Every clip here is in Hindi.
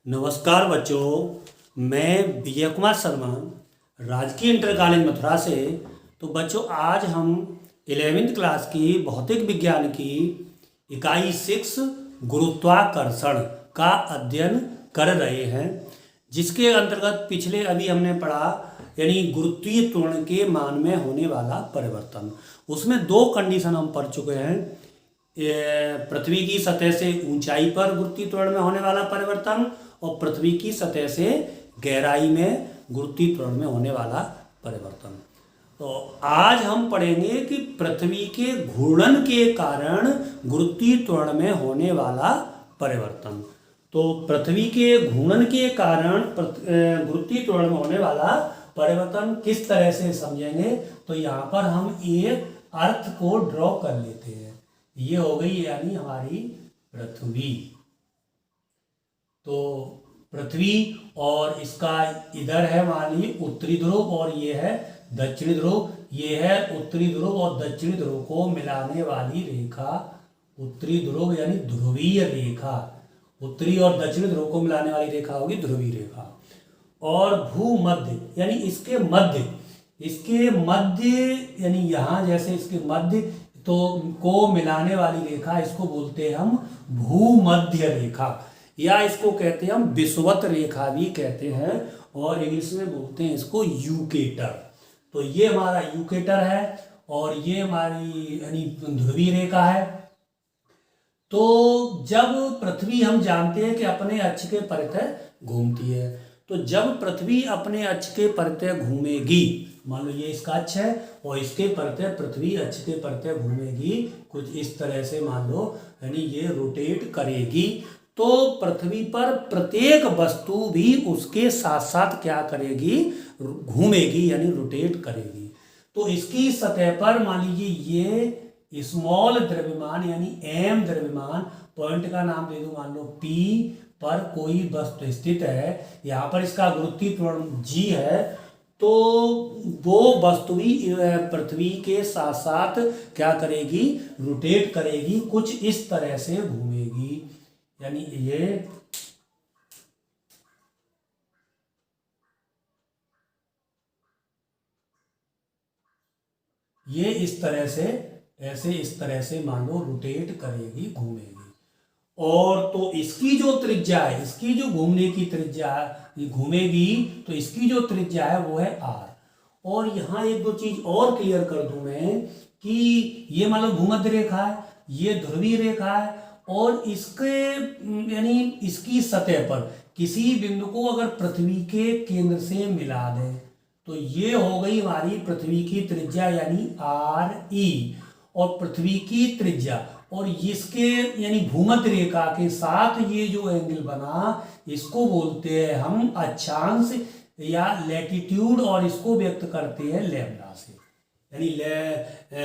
नमस्कार बच्चों, मैं विजय कुमार शर्मा राजकीय इंटर कॉलेज मथुरा से। तो बच्चों, आज हम 11वीं क्लास की भौतिक विज्ञान की इकाई 6 गुरुत्वाकर्षण का अध्ययन कर रहे हैं, जिसके अंतर्गत पिछले अभी हमने पढ़ा यानी गुरुत्वीय त्वरण के मान में होने वाला परिवर्तन। उसमें 2 कंडीशन हम पढ़ चुके हैं। पृथ्वी की सतह से ऊंचाई पर गुरुत्वीय त्वरण में होने वाला परिवर्तन और पृथ्वी की सतह से गहराई में गुरुत्वीय त्वरण में होने वाला परिवर्तन। तो आज हम पढ़ेंगे कि पृथ्वी के घूर्णन के कारण गुरुत्वीय त्वरण में होने वाला परिवर्तन। तो पृथ्वी के घूर्णन के कारण गुरुत्वीय त्वरण में होने वाला परिवर्तन किस तरह से समझेंगे, तो यहाँ पर हम एक अर्थ को ड्रॉ कर लेते हैं। ये हो गई यानी हमारी पृथ्वी। तो पृथ्वी और इसका इधर है मान लीजिए उत्तरी ध्रुव और ये है दक्षिणी ध्रुव। ये है उत्तरी ध्रुव और दक्षिणी ध्रुव को मिलाने वाली रेखा, उत्तरी ध्रुव यानी ध्रुवीय रेखा। उत्तरी और दक्षिणी ध्रुव को मिलाने वाली रेखा होगी ध्रुवीय रेखा। और भूमध्य यानी इसके मध्य यानी यहाँ जैसे इसके मध्य तो को मिलाने वाली रेखा, इसको बोलते हैं हम भूमध्य रेखा, या इसको कहते हैं हम विषुवत रेखा भी कहते हैं, और इंग्लिश में बोलते हैं इसको यूकेटर। तो ये हमारा यूकेटर है और ये हमारी यानी ध्रुवीय रेखा है। तो जब पृथ्वी, हम जानते हैं कि अपने अक्ष के परितः घूमती है, तो जब पृथ्वी अपने अक्ष के परितः घूमेगी, मान लो ये इसका अक्ष है और इसके परितः पृथ्वी अक्ष के परितः घूमेगी कुछ इस तरह से, मान लो यानी ये रोटेट करेगी, तो पृथ्वी पर प्रत्येक वस्तु भी उसके साथ साथ क्या करेगी, घूमेगी यानी रोटेट करेगी। तो इसकी सतह पर मान लीजिए ये स्मॉल द्रव्यमान यानी एम द्रव्यमान, पॉइंट का नाम दे दो मान लो पी, पर कोई वस्तु स्थित है, यहाँ पर इसका गुरुत्वीय त्वरण जी है, तो वो वस्तु भी पृथ्वी के साथ साथ क्या करेगी, रोटेट करेगी, कुछ इस तरह से घूमेगी। यानी ये इस तरह से, ऐसे इस तरह से मान लो रोटेट करेगी, घूमेगी। और तो इसकी जो त्रिज्या है, इसकी जो घूमने की त्रिज्या घूमेगी, तो इसकी जो त्रिज्या है वो है आर। और यहाँ एक दो चीज और क्लियर कर दूं मैं कि ये मान लो भूमध्य रेखा है, ये ध्रुवीय रेखा है, और इसके यानी इसकी सतह पर किसी बिंदु को अगर पृथ्वी के केंद्र से मिला दें, तो ये हो गई हमारी पृथ्वी की त्रिज्या यानी आर ई, और पृथ्वी की त्रिज्या और इसके यानी भूमध्य रेखा के साथ ये जो एंगल बना, इसको बोलते हैं हम अक्षांश या लैटिट्यूड, और इसको व्यक्त करते हैं लैम्डा से। यानी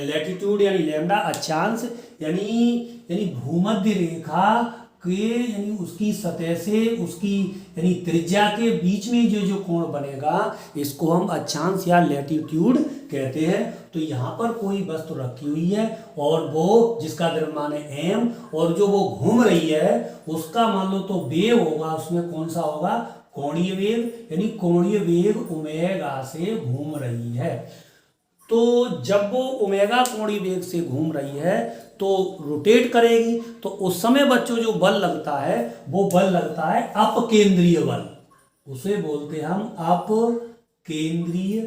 लैटिट्यूड यानी लैम्डा, अक्षांश यानी भूमध्य रेखा के यानी उसकी सतह से उसकी यानी त्रिज्या के बीच में जो कोण बनेगा, इसको हम अक्षांश या लैटिट्यूड कहते हैं। तो यहाँ पर कोई वस्तु रखी हुई है और वो जिसका द्रव्यमान है एम, और जो वो घूम रही है उसका मान लो तो वेग होगा, उसमें कौन सा होगा, कोणीय वेग, यानी कोणीय वेग ओमेगा से घूम रही है। तो जब वो ओमेगा कोणीय वेग से घूम रही है तो रोटेट करेगी, तो उस समय बच्चों जो बल लगता है वो बल लगता है अपकेंद्रीय बल, उसे बोलते हैं हम अपकेंद्रीय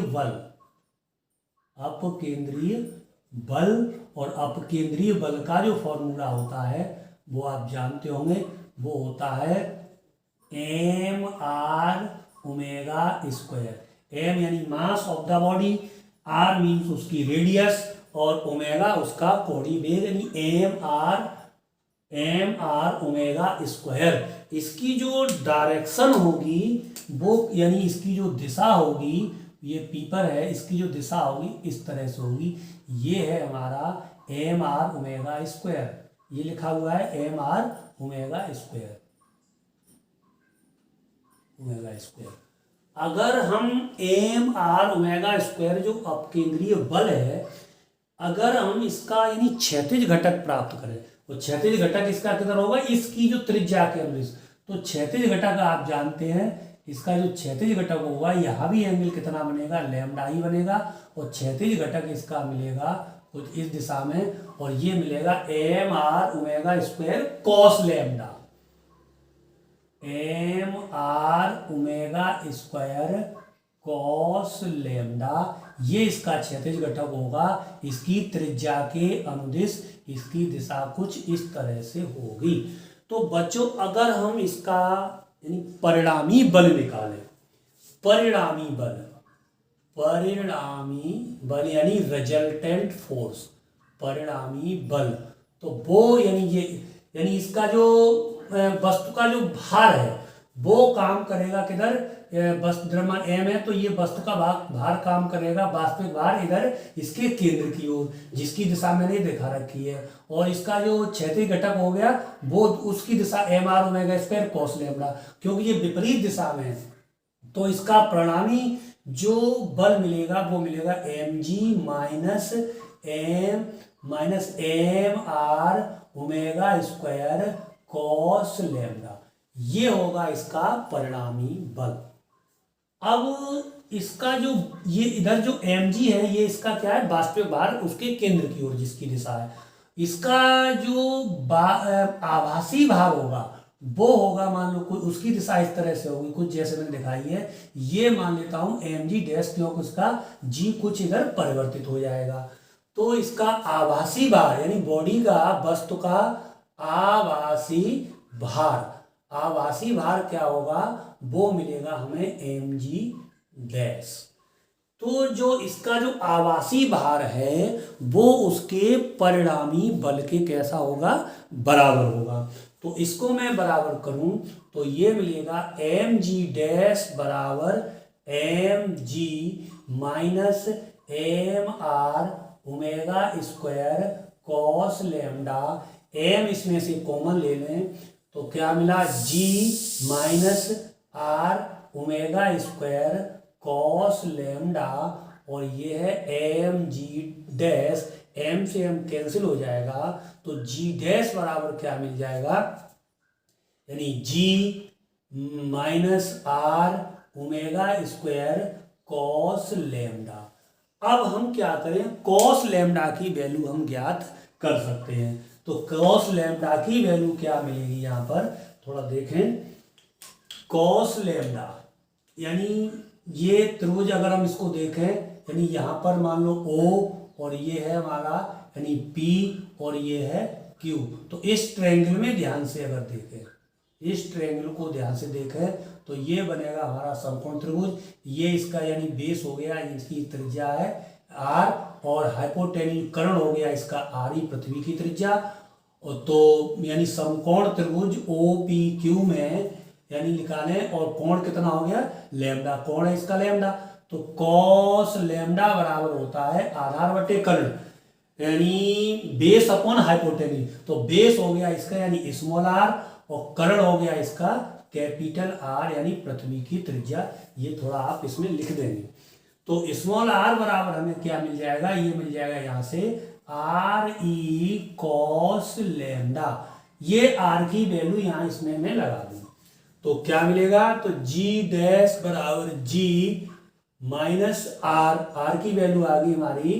बल, अपकेंद्रीय बल। और अपकेंद्रीय बल का जो फॉर्मूला होता है वो आप जानते होंगे, वो होता है M R omega square. M यानी mass of the body, R means उसकी रेडियस, और ओमेगा उसका कोणीय वेग, यानी एम आर ओमेगा स्क्वायर। इसकी जो डायरेक्शन होगी वो यानी इसकी जो दिशा होगी, ये पीपर है, इसकी जो दिशा होगी इस तरह से होगी। ये है हमारा एम आर ओमेगा स्क्वायर, ये लिखा हुआ है M R omega square, omega square. अगर हम एम आर ओमेगा स्क्वायर जो अपकेंद्रीय बल है, अगर हम इसका यानी क्षैतिज घटक प्राप्त करें, तो क्षैतिज घटक इसका कितना होगा, इसकी जो त्रिज्या के अनुदिश। तो क्षैतिज घटक आप जानते हैं, इसका जो क्षैतिज घटक होगा यहाँ भी एंगल कितना बनेगा, लैम्डा ही बनेगा। और क्षैतिज घटक इसका मिलेगा कुछ इस दिशा में, और ये मिलेगा M R omega square cos lambda, M R omega square cos lambda. ये इसका क्षैतिज घटक होगा, इसकी त्रिज्या के अनुदिश इसकी दिशा कुछ इस तरह से होगी। तो बच्चों अगर हम इसका यानी परिणामी बल निकालें, परिणामी बल यानी रिजल्टेंट फोर्स, परिणामी बल, तो वो यानी इसका जो वस्तु का जो भार है वो काम करेगा किधर, वस्तु द्रव्यमान m है तो ये वस्तु का भार काम करेगा, वास्तविक भार इधर इसके केंद्र की ओर, जिसकी दिशा मैंने दिखा रखी है। और इसका जो क्षैतिज घटक हो गया वो उसकी दिशा M R omega square cos lambda, क्योंकि ये विपरीत दिशा में है। तो इसका परिणामी जो बल मिलेगा वो मिलेगा M G minus M R omega square cos lambda, ये होगा इसका परिणामी बल। अब इसका जो ये इधर जो mg है ये इसका क्या है, वास्तविक भार उसके केंद्र की ओर जिसकी दिशा है। इसका जो आभासी भार होगा वो होगा, मान लो कोई उसकी दिशा इस तरह से होगी कुछ जैसे मैंने दिखाई है, ये मान लेता हूं mg डैश, क्योंकि उसका g कुछ इधर परिवर्तित हो जाएगा। तो इसका आभासी भार यानी बॉडी का, वस्तु का आभासी भार क्या होगा, वो मिलेगा हमें mg डैश। तो जो इसका जो आभासी भार है वो उसके परिणामी बल के कैसा होगा, बराबर होगा। तो इसको मैं बराबर करूं तो ये मिलेगा mg डैश बराबर mg minus M R omega square cos lambda, m इसमें से कॉमन ले लें तो क्या मिला, g minus r omega square cos lambda, और ये है एम जी डैश, m से m कैंसिल हो जाएगा तो g डैश बराबर क्या मिल जाएगा, यानी g minus r omega square cos lambda. अब हम क्या करें, कॉस लैम्डा की वैल्यू हम ज्ञात कर सकते हैं। तो कॉस लैम्डा की वैल्यू क्या मिलेगी, यहाँ पर थोड़ा देखें, कॉस लैम्डा यानी ये त्रिभुज अगर हम इसको देखें, यानी यहाँ पर मान लो O और ये है हमारा यानी P और ये है Q। तो इस ट्रायंगल में ध्यान से अगर देखें, इस ट्रायंगल को ध्यान से देखें तो ये बनेगा हमारा समकोण त्रिभुज। ये इसका यानी बेस हो गया, इसकी त्रिज्या है r, और हाइपोटेन्यूज कर्ण हो गया इसका r ही पृथ्वी की त्रिज्या। तो यानी समकोण त्रिभुज OPQ में यानी निकालें, और कोण कितना हो गया, लैम्डा, कोण है इसका लैम्डा। तो कॉस लैम्डा बराबर होता है आधार बटे कर्ण यानी बेस अपॉन हाइपोटेन्यूज। तो बेस हो गया इसका यानी स्मॉल r, और कर्ण हो गया इसका कैपिटल R यानी पृथ्वी की त्रिज्या। ये थोड़ा आप इसमें लिख देंगे तो स्मॉल r बराबर हमें क्या मिल जाएगा, ये मिल जाएगा यहां से आर ई कॉस लैम्डा। ये r की वैल्यू यहां इसमें मैं लगा दूं तो क्या मिलेगा, तो g डैश बराबर g माइनस r की वैल्यू आ गई हमारी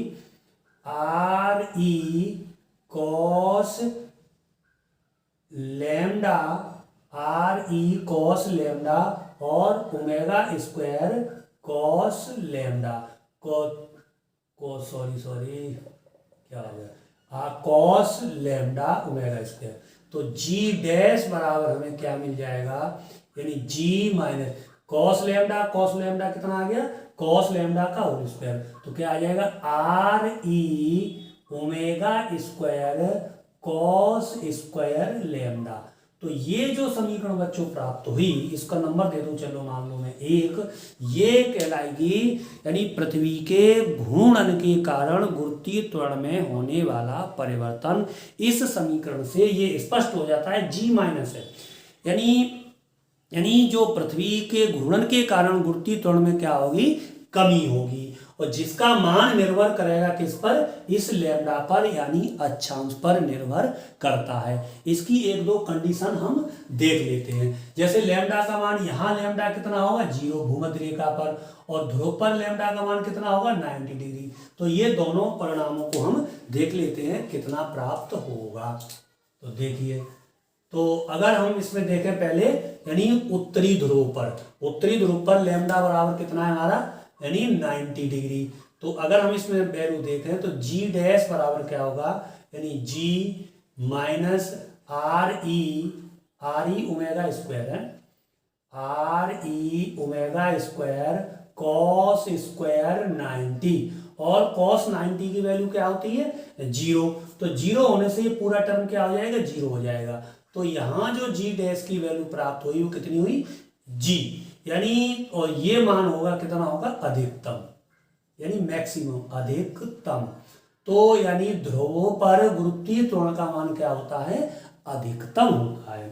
R E cos lambda, R E cos lambda और omega square cos lambda, sorry क्या हो गया, कॉस लैम्डा ओमेगा स्क्वायर। तो g डैश बराबर हमें क्या मिल जाएगा, यानी g माइनस कॉस लैम्डा कितना आ गया, कॉस लैम्डा का होल स्क्वायर। तो क्या आ जाएगा, are E omega square cos square lambda. तो ये जो समीकरण बच्चों प्राप्त हुई, इसका नंबर दे दो चलो, मान लो मैं 1, ये कहलाएगी यानी पृथ्वी के घूर्णन के कारण गुरुत्वीय त्वरण में होने वाला परिवर्तन। इस समीकरण से ये स्पष्ट हो जाता है g माइनस है, यानी जो पृथ्वी के घूर्णन के कारण गुरुत्वीय त्वरण में क्या होगी, कमी होगी। और जिसका मान निर्भर करेगा किस पर, इस लैम्डा पर यानी अक्षांश पर निर्भर करता है। इसकी एक दो कंडीशन हम देख लेते हैं। जैसे लैम्डा का मान, यहाँ लैम्डा कितना होगा 0 भूमध्य रेखा पर, और ध्रुव पर लैम्डा का मान कितना होगा 90 डिग्री। तो ये दोनों परिणामों को हम देख लेते हैं कितना प्राप्त होगा। तो देखिए, तो अगर हम इसमें देखें पहले, यानी उत्तरी ध्रुव पर लैम्डा बराबर कितना है हमारा, यानी 90 डिग्री। तो अगर हम इसमें वैल्यू देखें तो जी डैश बराबर क्या होगा, यानी g minus R E omega square है, RE omega square cos square 90, और कॉस 90 की वैल्यू क्या होती है 0। तो 0 होने से ये पूरा टर्म क्या हो जाएगा 0 हो जाएगा। तो यहाँ जो जी डैश की वैल्यू प्राप्त हुई वो कितनी हुई जी, यानी और ये मान होगा कितना होगा अधिकतम, यानी मैक्सिमम अधिकतम। तो यानी ध्रुवों पर गुरुत्वीय त्वरण का मान क्या होता है अधिकतम होता है।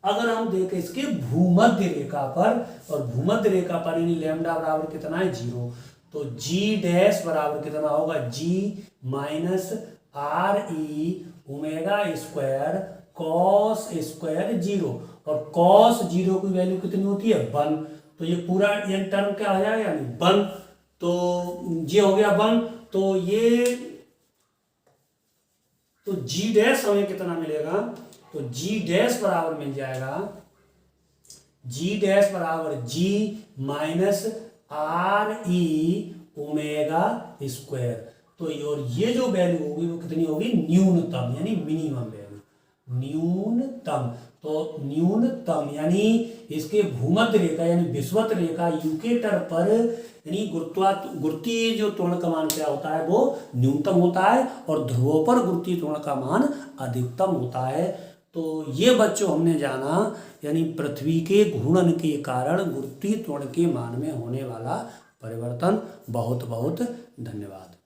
अगर हम देखें इसके भूमध्य रेखा पर, और भूमध्य रेखा पर यानी लैम्डा बराबर कितना है 0, तो जी डैश बराबर कितना होगा g minus RE omega square cos square 0, और कॉस 0 की वैल्यू कितनी होती है 1। तो ये पूरा ये टर्म क्या हो जाएगा यानी 1, तो ये हो गया 1। तो ये तो जी डैश हमें कितना मिलेगा, तो जी डैश बराबर मिल जाएगा, जी डैश बराबर जी माइनस RE ओमेगा स्क्वायर। तो और ये जो वैल्यू होगी वो कितनी होगी न्यूनतम, यानी मिनिमम वैल्यू, न्यूनतम। तो न्यूनतम यानी इसके भूमध्य रेखा यानी विषुवत रेखा यूकेटर पर, यानी गुरुत्वीय जो त्वरण का मान क्या होता है वो न्यूनतम होता है, और ध्रुवों पर गुरुत्वीय त्वरण का मान अधिकतम होता है। तो ये बच्चों हमने जाना, यानी पृथ्वी के घूर्णन के कारण गुरुत्वीय त्वरण के मान में होने वाला परिवर्तन। बहुत बहुत धन्यवाद।